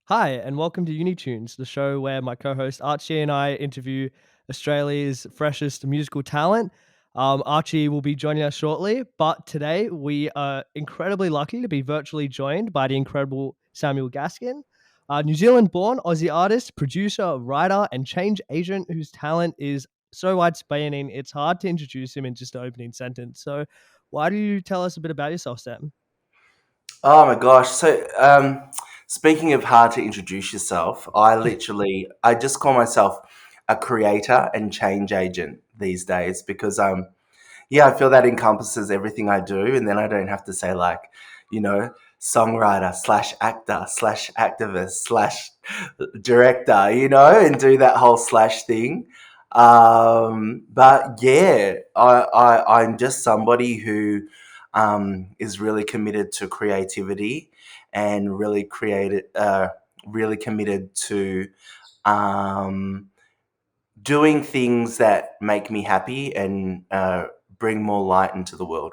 Hi, and welcome to Uni Tunes, the show where my co-host Archie and I interview Australia's freshest musical talent. Archie will be joining us shortly, but today we are incredibly lucky to be virtually joined by the incredible Samuel Gaskin, a New Zealand-born Aussie artist, producer, writer, and change agent whose talent is so wide-spanning it's hard to introduce him in just an opening sentence. So, why do you tell us a bit about yourself, Sam? Oh my gosh. Speaking of hard to introduce yourself, I just call myself a creator and change agent these days because, yeah, I feel that encompasses everything I do. And then I don't have to say, like, you know, songwriter slash actor slash activist slash director, and do that whole slash thing. But yeah, I'm just somebody who is really committed to creativity and really committed to um, doing things that make me happy and bring more light into the world.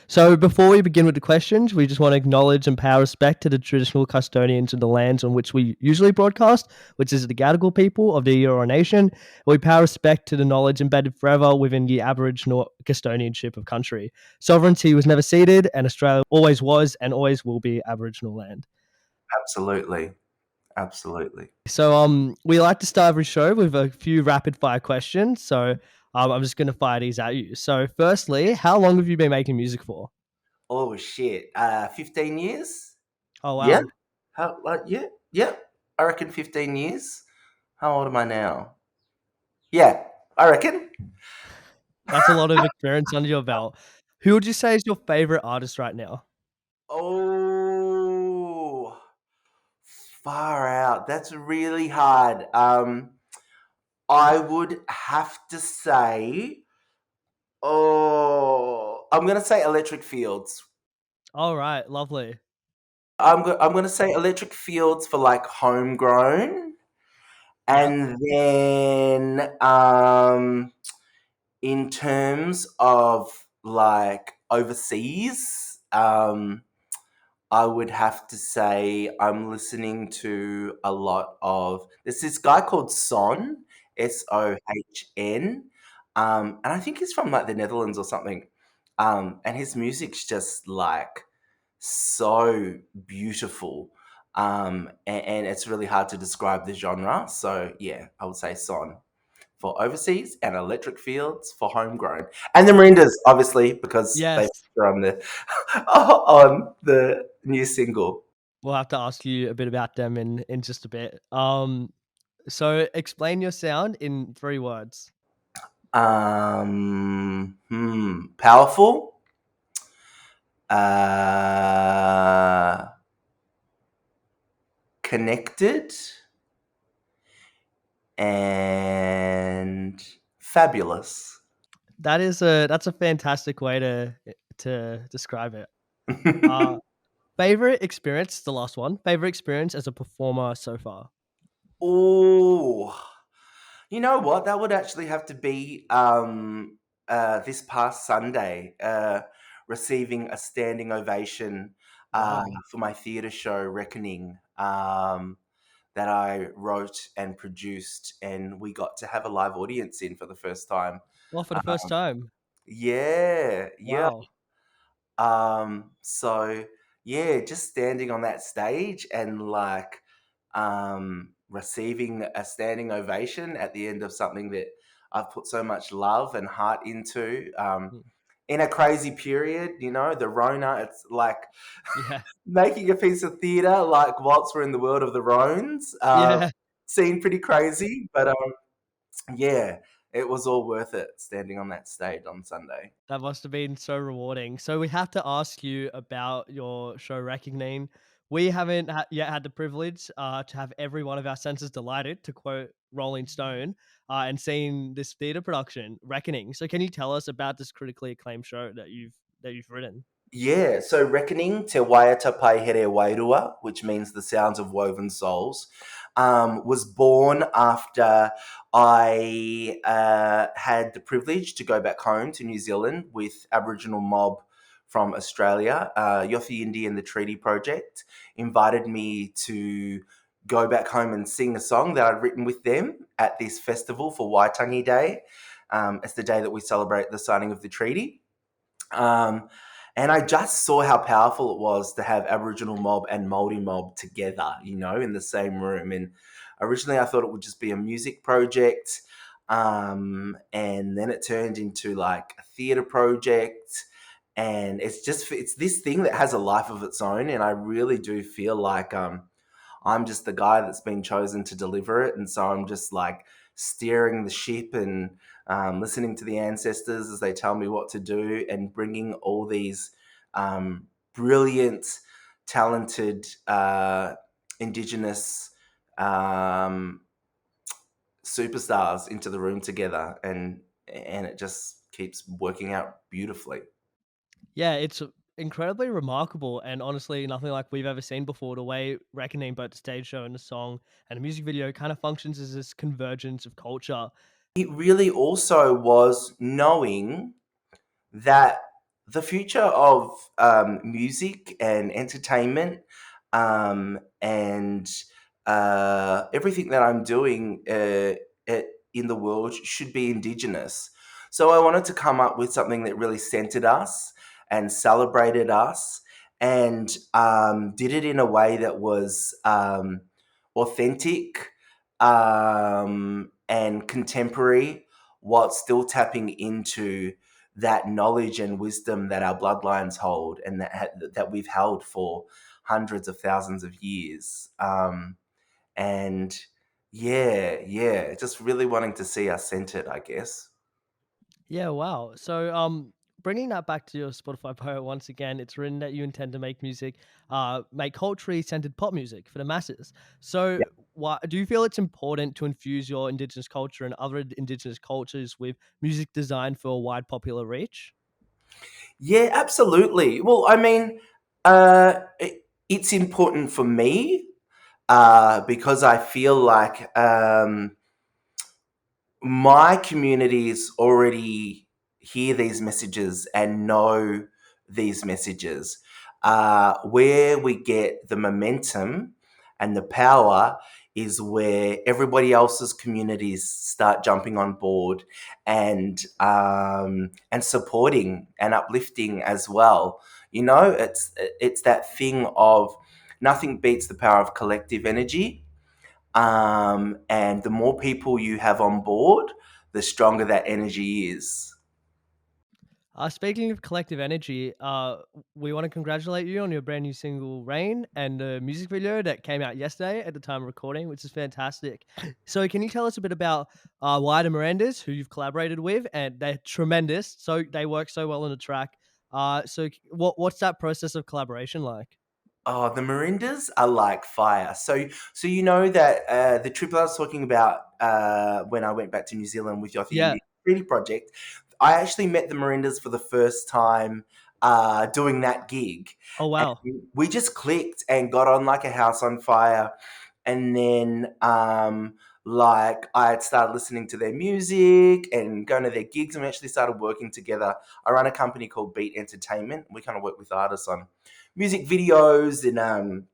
So before we begin with the questions, we just want to acknowledge and pay respect to the traditional custodians of the lands on which we usually broadcast, which is the Gadigal people of the Eora Nation. We pay respect to the knowledge embedded forever within the Aboriginal Custodianship of Country. Sovereignty was never ceded, and Australia always was and always will be Aboriginal land. Absolutely. Absolutely. So we like to start every show with a few rapid fire questions. So I'm just going to fire these at you. So firstly, how long have you been making music for? Oh shit. 15 years? Oh Yeah. wow. Yeah. I reckon 15 years. How old am I now? Yeah, I reckon. That's a lot of experience under your belt. Who would you say is your favorite artist right now? Oh, far out. That's really hard. I would have to say, I'm gonna say Electric Fields. All right, lovely. I'm gonna say Electric Fields for like homegrown, Yep. and then in terms of like overseas, I would have to say I'm listening to a lot of there's this guy called Sohn, and I think he's from like the Netherlands or something. And his music's just like so beautiful. And it's really hard to describe the genre. So yeah, I would say Son for overseas and Electric Fields for homegrown. And the Merindas, obviously, because they Yes. are on the on the new single. We'll have to ask you a bit about them in just a bit. So explain your sound in 3 words. Powerful, uh, connected, and fabulous. That's a fantastic way to describe it. Uh Favorite experience, the last one. Favorite experience as a performer so far. Oh, you know what? That would actually have to be this past Sunday, receiving a standing ovation Wow. for my theatre show Reckoning that I wrote and produced, and we got to have a live audience in for the first time. Well, for the first Um, time. yeah. Wow. So yeah, just standing on that stage and like receiving a standing ovation at the end of something that I've put so much love and heart into. Mm. In a crazy period, the Rona, it's like Yeah. making a piece of theatre like whilst we're in the world of the Rones. Yeah. Seemed pretty crazy, but yeah, it was all worth it standing on that stage on Sunday. That must have been so rewarding. So we have to ask you about your show "RECKONING." We haven't yet had the privilege to have every one of our senses delighted, to quote Rolling Stone, and seeing this theatre production, "RECKONING." So can you tell us about this critically acclaimed show that you've written? Yeah, so Reckoning Te Waiata Paihere Wairua, which means the sounds of woven souls, was born after I had the privilege to go back home to New Zealand with Aboriginal mob from Australia. Yothi Indi and the Treaty Project invited me to go back home and sing a song that I'd written with them at this festival for Waitangi Day. It's the day that we celebrate the signing of the treaty. Um, and I just saw how powerful it was to have Aboriginal mob and Māori mob together, in the same room. And originally I thought it would just be a music project. And then it turned into like a theatre project. And it's this thing that has a life of its own. And I really do feel like I'm just the guy that's been chosen to deliver it. And so I'm just like steering the ship and listening to the ancestors as they tell me what to do and bringing all these brilliant, talented, indigenous superstars into the room together. And it just keeps working out beautifully. Yeah, it's incredibly remarkable and honestly nothing like we've ever seen before. The way Reckoning, both the stage show and the song and the music video, kind of functions as this convergence of culture. It really also was knowing that the future of music and entertainment and everything that I'm doing in the world should be indigenous. So I wanted to come up with something that really centered us and celebrated us and did it in a way that was authentic and contemporary while still tapping into that knowledge and wisdom that our bloodlines hold and that we've held for hundreds of thousands of years. And just really wanting to see us centered, I guess. Yeah, wow. So, bringing that back to your Spotify bio once again, it's written that you intend to make music, make culturally centered pop music for the masses. So, why do you feel it's important to infuse your indigenous culture and other indigenous cultures with music designed for a wide popular reach? Yeah, absolutely. Well, I mean, it's important for me because I feel like my communities already hear these messages and know these messages. Where we get the momentum and the power is where everybody else's communities start jumping on board and supporting and uplifting as well. It's that thing of nothing beats the power of collective energy, and the more people you have on board, the stronger that energy is. Speaking of collective energy, we want to congratulate you on your brand new single "RAIN" and the music video that came out yesterday at the time of recording, which is fantastic. So, can you tell us a bit about why the Merindas, who you've collaborated with, and they're tremendous. So they work so well on the track. What's that process of collaboration like? Oh, the Merindas are like fire. So you know that the trip I was talking about when I went back to New Zealand with your Yeah. Indie Treaty project, I actually met the Merindas for the first time doing that gig, Oh and wow. we just clicked and got on like a house on fire. And then like I had started listening to their music and going to their gigs, and we actually started working together. I run a company called Beat Entertainment. We kind of work with artists on music videos and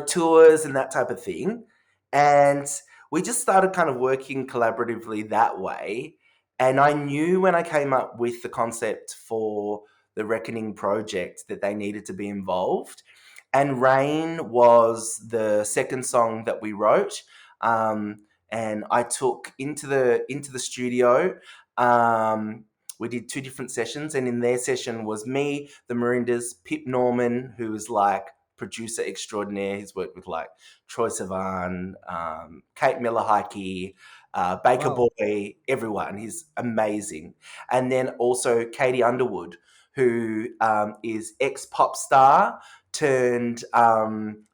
tours and that type of thing. And we just started kind of working collaboratively that way. And I knew when I came up with the concept for the Reckoning project that they needed to be involved. And Rain was the second song that we wrote. And I took into the studio. We did two different sessions, and in their session was me, the Merindas, Pip Norman, who was like producer extraordinaire. He's worked with like Troye Sivan, Kate Miller-Heidke, Baker Wow. Boy, everyone. He's amazing. And then also Katie Underwood, who is ex-pop star turned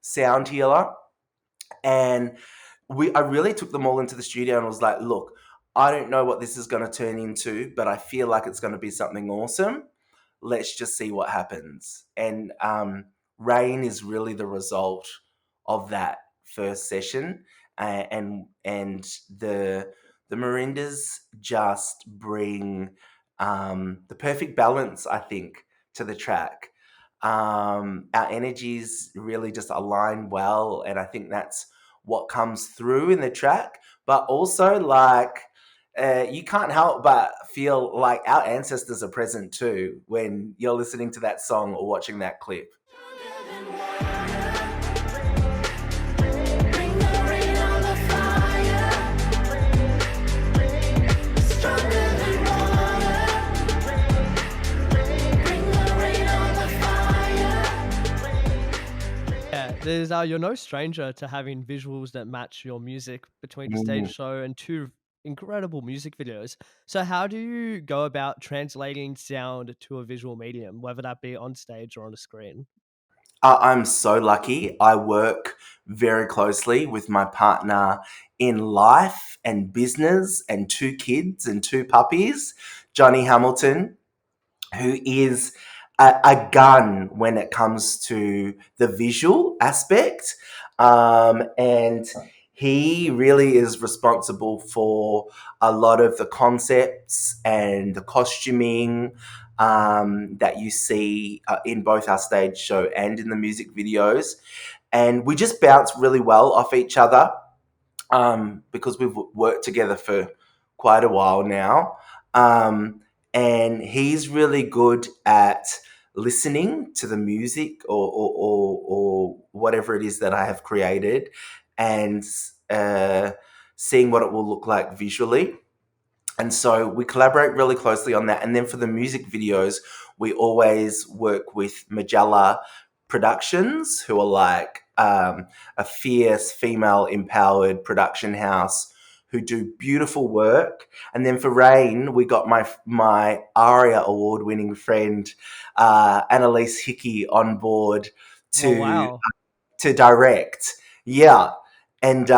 sound healer. And I really took them all into the studio and was like, look, I don't know what this is going to turn into, but I feel like it's going to be something awesome. Let's just see what happens. And Rain is really the result of that first session, and the Merindas just bring the perfect balance, I think, to the track. Our energies really just align well, and I think that's what comes through in the track. But also, like, you can't help but feel like our ancestors are present too when you're listening to that song or watching that clip. Yeah, there's you're no stranger to having visuals that match your music between the Mm. stage show and two incredible music videos. So how do you go about translating sound to a visual medium, whether that be on stage or on a screen? I'm so lucky. I work very closely with my partner in life and business and two kids and two puppies, Johnny Hamilton, who is a gun when it comes to the visual aspect. And he really is responsible for a lot of the concepts and the costuming that you see in both our stage show and in the music videos. And we just bounce really well off each other because we've worked together for quite a while now. And he's really good at listening to the music or whatever it is that I have created and uh, seeing what it will look like visually. And so we collaborate really closely on that. And then for the music videos, we always work with Majella Productions, who are like a fierce female empowered production house who do beautiful work. And then for RAIN, we got my ARIA award winning friend Annalise Hickey on board Oh to wow. direct. Yeah. And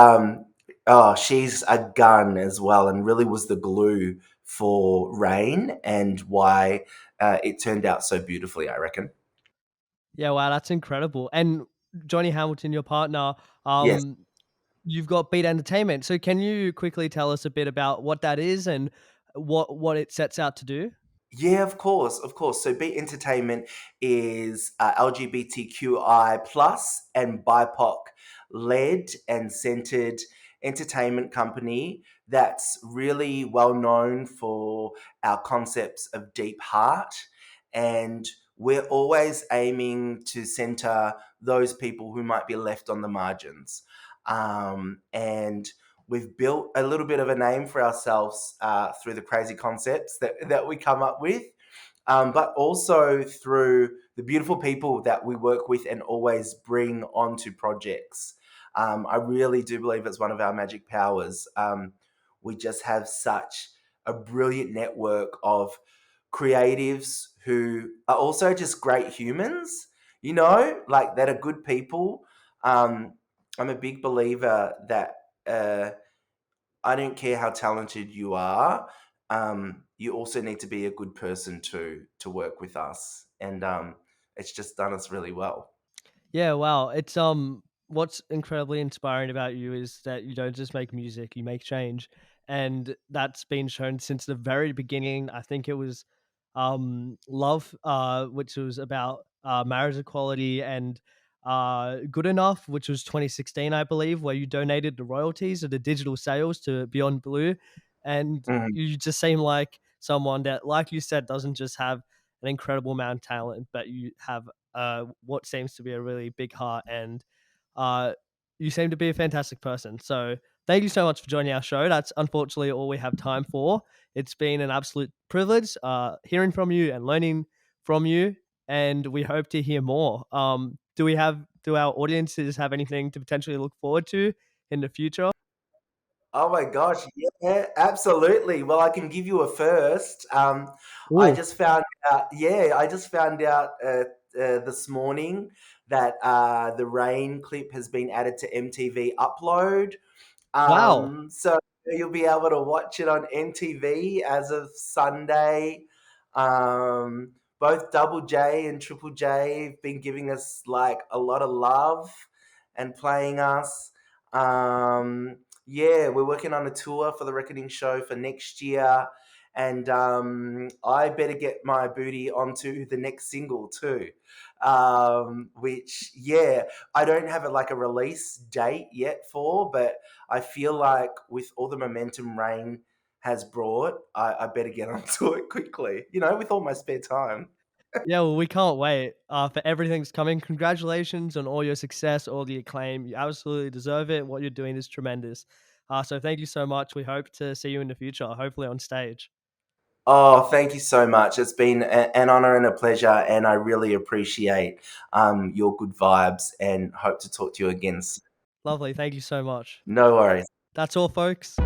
oh, she's a gun as well, and really was the glue for RAIN and why it turned out so beautifully, I reckon. Yeah, wow, that's incredible. And Johnny Hamilton, your partner, Yes. um, you've got Beat Entertainment. So can you quickly tell us a bit about what that is and what it sets out to do? Yeah, of course, of course. So Beat Entertainment is LGBTQI plus and BIPOC led and centered entertainment company that's really well known for our concepts of deep heart. And we're always aiming to center those people who might be left on the margins. And we've built a little bit of a name for ourselves through the crazy concepts that we come up with, but also through the beautiful people that we work with and always bring onto projects. I really do believe it's one of our magic powers. We just have such a brilliant network of creatives who are also just great humans, like that are good people. Um, I'm a big believer that I don't care how talented you are. You also need to be a good person to work with us, and it's just done us really well. Yeah, wow. It's what's incredibly inspiring about you is that you don't just make music, you make change. And that's been shown since the very beginning. I think it was Love, which was about marriage equality, and Good Enough, which was 2016, I believe, where you donated the royalties of the digital sales to Beyond Blue. And Mhm. you just seem like someone that, like you said, doesn't just have an incredible amount of talent, but you have what seems to be a really big heart, and uh, you seem to be a fantastic person. So thank you so much for joining our show. That's unfortunately all we have time for. It's been an absolute privilege hearing from you and learning from you, and we hope to hear more. Do our audiences have anything to potentially look forward to in the future? Oh my gosh, yeah, absolutely. Well, I can give you a first. I Ooh, just found out, yeah, I just found out this morning that the Rain clip has been added to MTV Upload. wow. So you'll be able to watch it on MTV as of Sunday. Both Double J and Triple J have been giving us like a lot of love and playing us. Yeah, we're working on a tour for the Reckoning show for next year. and I better get my booty onto the next single too. Which, yeah, I don't have like a release date yet for, but I feel like with all the momentum RＡIN has brought, I better get onto it quickly, with all my spare time. Yeah, well, we can't wait for everything's coming. Congratulations on all your success, all the acclaim. You absolutely deserve it. What you're doing is tremendous. So thank you so much. We hope to see you in the future, hopefully on stage. Oh, thank you so much. It's been an honor and a pleasure, and I really appreciate your good vibes and hope to talk to you again soon. Lovely. Thank you so much. No worries. That's all, folks.